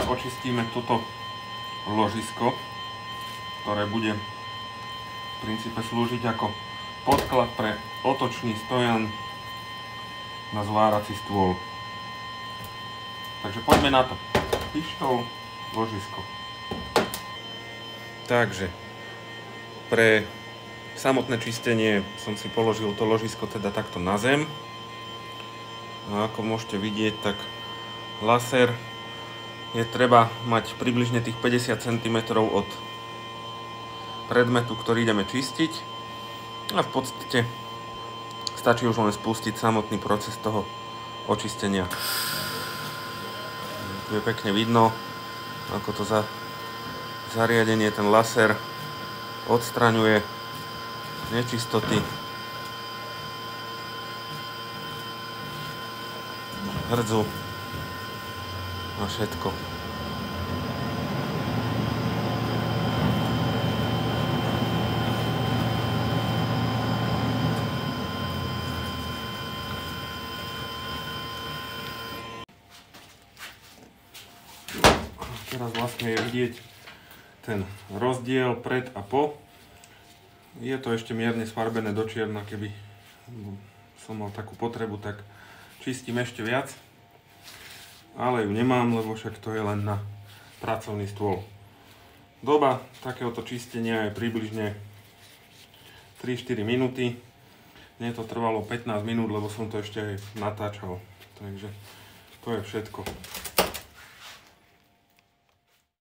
očistíme toto ložisko, ktoré bude v princípe slúžiť ako podklad pre otočný stojan na zvárací stôl. Takže poďme na to. Pištol, ložisko. Takže pre samotné čistenie som si položil to ložisko teda takto na zem. A ako môžete vidieť, tak laser je treba mať približne tých 50 cm od predmetu, ktorý ideme čistiť. A v podstate stačí už len spustiť samotný proces toho očistenia. Tu je pekne vidno, ako to zariadenie, ten laser odstraňuje nečistoty, hrdzu a všetko. Teraz vlastne je vidieť ten rozdiel pred a po. Je to ešte mierne sfarbené do čierna, keby som mal takú potrebu, tak čistím ešte viac. Ale ju nemám, lebo však to je len na pracovný stôl. Doba takéhoto čistenia je približne 3-4 minúty. Mne to trvalo 15 minút, lebo som to ešte aj natáčal. Takže to je všetko.